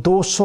200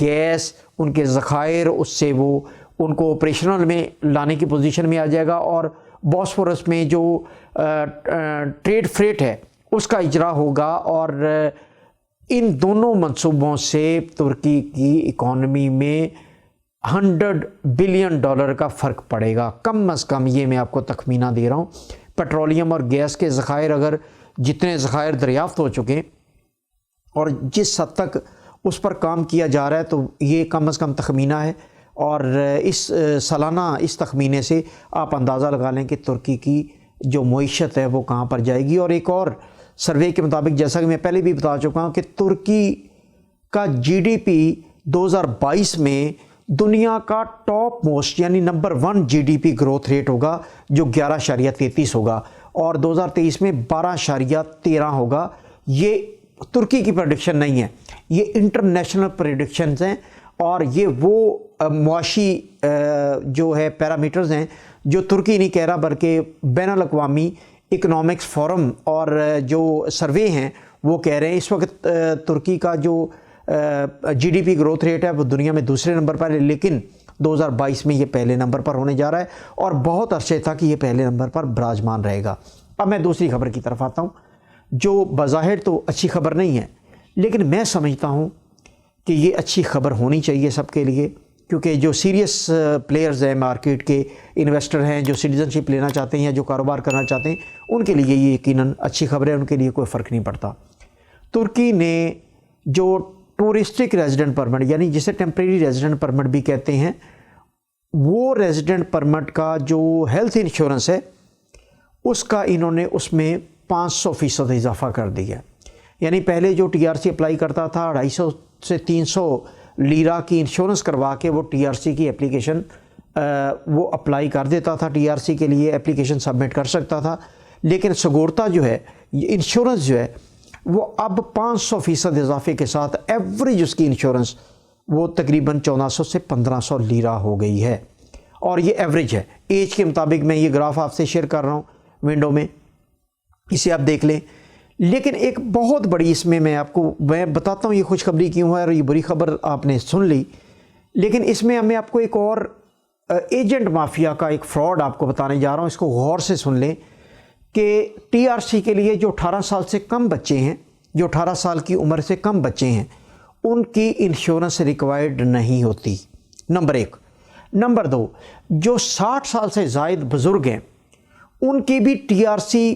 gas ان کے ذخائر اس سے وہ ان کو آپریشنل میں لانے کی پوزیشن میں آ جائے گا، اور بوسفورس میں جو ٹریڈ فریٹ ہے اس کا اجرا ہوگا، اور ان دونوں منصوبوں سے ترکی کی اکانومی میں $100 بلین کا فرق پڑے گا کم از کم۔ یہ میں آپ کو تخمینہ دے رہا ہوں۔ پیٹرولیم اور گیس کے ذخائر اگر جتنے ذخائر دریافت ہو چکے اور جس حد تک اس پر کام کیا جا رہا ہے، تو یہ کم از کم تخمینہ ہے، اور اس سالانہ اس تخمینے سے آپ اندازہ لگا لیں کہ ترکی کی جو معیشت ہے وہ کہاں پر جائے گی۔ اور ایک اور سروے کے مطابق، جیسا کہ میں پہلے بھی بتا چکا ہوں، کہ ترکی کا GDP 2022 میں دنیا کا ٹاپ موسٹ یعنی نمبر 1 GDP گروتھ ریٹ ہوگا، جو 11.33 ہوگا، اور 2023 میں 12.13 ہوگا۔ یہ ترکی کی پریڈکشن نہیں ہے، یہ انٹرنیشنل پریڈکشنز ہیں، اور یہ وہ معاشی جو ہے پیرامیٹرز ہیں جو ترکی نہیں کہہ رہا بلکہ بین الاقوامی اکنامکس فورم اور جو سروے ہیں وہ کہہ رہے ہیں۔ اس وقت ترکی کا جو GDP گروتھ ریٹ ہے وہ دنیا میں دوسرے نمبر پر ہے، لیکن 2022 میں یہ پہلے نمبر پر ہونے جا رہا ہے، اور بہت عرصے تک یہ پہلے نمبر پر براجمان رہے گا۔ اب میں دوسری خبر کی طرف آتا ہوں، جو بظاہر تو اچھی خبر نہیں ہے، لیکن میں سمجھتا ہوں کہ یہ اچھی خبر ہونی چاہیے سب کے لیے، کیونکہ جو سیریس پلیئرز ہیں مارکیٹ کے، انویسٹر ہیں جو سٹیزن شپ لینا چاہتے ہیں یا جو کاروبار کرنا چاہتے ہیں، ان کے لیے یہ یقیناً اچھی خبر ہے، ان کے لیے کوئی فرق نہیں پڑتا۔ ترکی نے جو ٹورسٹک ریزیڈنٹ پرمٹ، یعنی جسے ٹیمپریری ریزیڈنٹ پرمٹ بھی کہتے ہیں، وہ ریزیڈنٹ پرمٹ کا جو ہیلتھ انشورنس ہے اس کا انہوں نے اس میں 500% اضافہ کر دیا۔ یعنی پہلے جو TRC اپلائی کرتا تھا 250 سے 300 لیرہ کی انشورنس کروا کے وہ TRC کی اپلیکیشن وہ اپلائی کر دیتا تھا، TRC کے لیے اپلیکیشن سبمٹ کر سکتا تھا، لیکن سگورتا جو ہے انشورنس جو ہے وہ اب 500% اضافے کے ساتھ ایوریج اس کی انشورنس وہ تقریباً 1400 سے 1500 لیرہ ہو گئی ہے، اور یہ ایوریج ہے۔ ایج کے مطابق میں یہ گراف آپ سے شیئر کر رہا ہوں ونڈو میں، اسے آپ دیکھ لیں۔ لیکن ایک بہت بڑی اس میں آپ کو میں بتاتا ہوں یہ خوشخبری کیوں ہے، اور یہ بری خبر آپ نے سن لی، لیکن اس میں ہمیں آپ کو ایک اور ایجنٹ مافیا کا ایک فراڈ آپ کو بتانے جا رہا ہوں، اس کو غور سے سن لیں کہ TRC کے لیے جو 18 سال سے کم بچے ہیں، جو 18 سال کی عمر سے کم بچے ہیں، ان کی انشورنس ریکوائرڈ نہیں ہوتی، نمبر 1۔ نمبر 2، جو 60 سال سے زائد بزرگ ہیں ان کی بھی TRC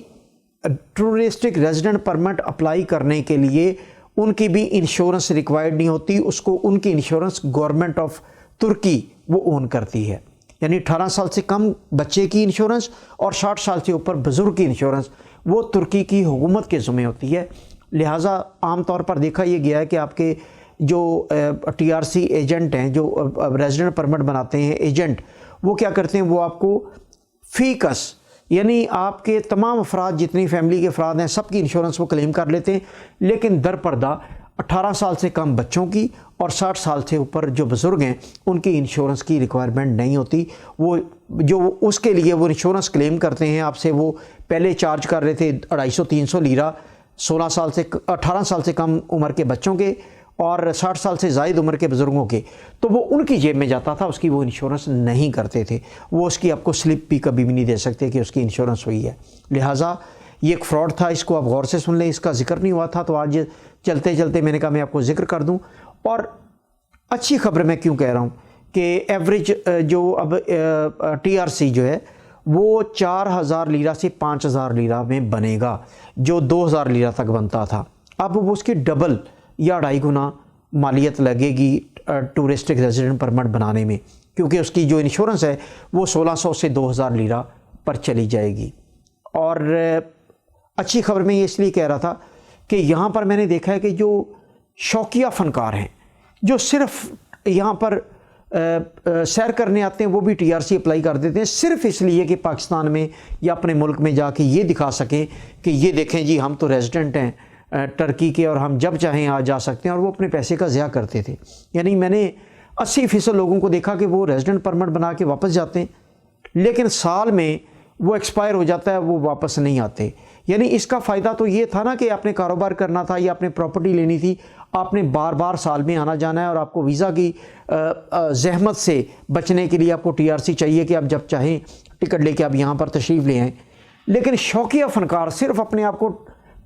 touristic resident permit apply کرنے کے لیے ان کی بھی انشورنس ریکوائرڈ نہیں ہوتی، اس کو ان کی انشورنس گورنمنٹ آف ترکی وہ اون کرتی ہے۔ یعنی 18 سال سے کم بچے کی انشورنس اور 60 سال سے اوپر بزرگ کی انشورنس وہ ترکی کی حکومت کے ذمہ ہوتی ہے۔ لہٰذا عام طور پر دیکھا یہ گیا ہے کہ آپ کے جو TRC ایجنٹ ہیں، جو ریزیڈنٹ پرمٹ بناتے ہیں ایجنٹ، وہ کیا کرتے ہیں، وہ آپ کو فی کس یعنی آپ کے تمام افراد جتنی فیملی کے افراد ہیں سب کی انشورنس وہ کلیم کر لیتے ہیں، لیکن در پردہ 18 سال سے کم بچوں کی اور 60 سال سے اوپر جو بزرگ ہیں ان کی انشورنس کی ریکوائرمنٹ نہیں ہوتی۔ وہ جو اس کے لیے وہ انشورنس کلیم کرتے ہیں آپ سے، وہ پہلے چارج کر رہے تھے 250-300 لیرہ 18 سال سے کم عمر کے بچوں کے اور 60 سال سے زائد عمر کے بزرگوں کے، تو وہ ان کی جیب میں جاتا تھا، اس کی وہ انشورنس نہیں کرتے تھے، وہ اس کی آپ کو سلپ بھی کبھی بھی نہیں دے سکتے کہ اس کی انشورنس ہوئی ہے۔ لہٰذا یہ ایک فراڈ تھا، اس کو آپ غور سے سن لیں، اس کا ذکر نہیں ہوا تھا، تو آج چلتے چلتے میں نے کہا میں آپ کو ذکر کر دوں۔ اور اچھی خبر میں کیوں کہہ رہا ہوں کہ ایوریج جو اب TRC جو ہے وہ 4000 لیرہ سے 5000 لیرہ میں بنے گا، جو 2000 لیرہ تک بنتا تھا، اب وہ اس کی ڈبل یا 2.5 گنا مالیت لگے گی ٹورسٹک ریزیڈنٹ پرمٹ بنانے میں، کیونکہ اس کی جو انشورنس ہے وہ 1600 سے 2000 لیرہ پر چلی جائے گی۔ اور اچھی خبر میں یہ اس لیے کہہ رہا تھا کہ یہاں پر میں نے دیکھا ہے کہ جو شوقیہ فنکار ہیں جو صرف یہاں پر سیر کرنے آتے ہیں وہ بھی TRC اپلائی کر دیتے ہیں، صرف اس لیے کہ پاکستان میں یا اپنے ملک میں جا کے یہ دکھا سکیں کہ یہ دیکھیں جی ہم تو ریزیڈنٹ ہیں ٹرکی کے اور ہم جب چاہیں آ جا سکتے ہیں، اور وہ اپنے پیسے کا ضیاع کرتے تھے۔ یعنی میں نے 80% لوگوں کو دیکھا کہ وہ ریزیڈنٹ پرمٹ بنا کے واپس جاتے ہیں، لیکن سال میں وہ ایکسپائر ہو جاتا ہے، وہ واپس نہیں آتے۔ یعنی اس کا فائدہ تو یہ تھا نا کہ آپ نے کاروبار کرنا تھا یا آپ نے پراپرٹی لینی تھی، آپ نے بار بار سال میں آنا جانا ہے، اور آپ کو ویزا کی زحمت سے بچنے کے لیے آپ کو TRC چاہیے کہ آپ جب چاہیں ٹکٹ لے کے آپ یہاں پر تشریف لے آئیں۔ لیکن شوقیہ فنکار صرف اپنے آپ کو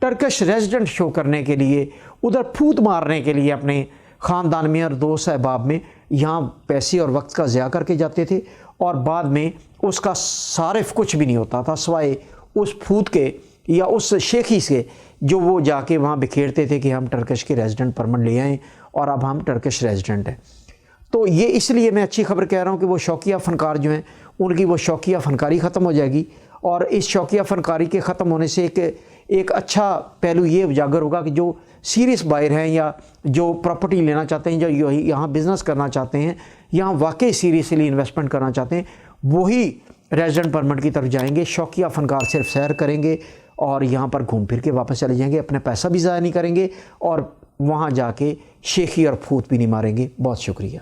ٹرکش ریزیڈنٹ شو کرنے کے لیے، ادھر پھوت مارنے کے لیے اپنے خاندان میں اور دوست احباب میں یہاں پیسے اور وقت کا ضیاع کر کے جاتے تھے، اور بعد میں اس کا صارف کچھ بھی نہیں ہوتا تھا سوائے اس پھوت کے یا اس شیخی سے جو وہ جا کے وہاں بکھیرتے تھے کہ ہم ٹرکش کے ریزیڈنٹ پرمٹ لے آئیں اور اب ہم ٹرکش ریزیڈنٹ ہیں۔ تو یہ اس لیے میں اچھی خبر کہہ رہا ہوں کہ وہ شوقیہ فنکار جو ہیں ان کی وہ شوقیہ فنکاری ختم ہو جائے گی، اور اس شوقیہ فنکاری کے ختم ہونے سے ایک اچھا پہلو یہ اجاگر ہوگا کہ جو سیریس بائر ہیں یا جو پراپرٹی لینا چاہتے ہیں، جو یہاں بزنس کرنا چاہتے ہیں، یہاں واقعی سیریسلی انویسٹمنٹ کرنا چاہتے ہیں، وہی ریزیڈنٹ پرمٹ کی طرف جائیں گے۔ شوقیہ فنکار صرف سیر کریں گے اور یہاں پر گھوم پھر کے واپس چلے جائیں گے، اپنا پیسہ بھی ضائع نہیں کریں گے اور وہاں جا کے شیخی اور پھوت بھی نہیں ماریں گے۔ بہت شکریہ۔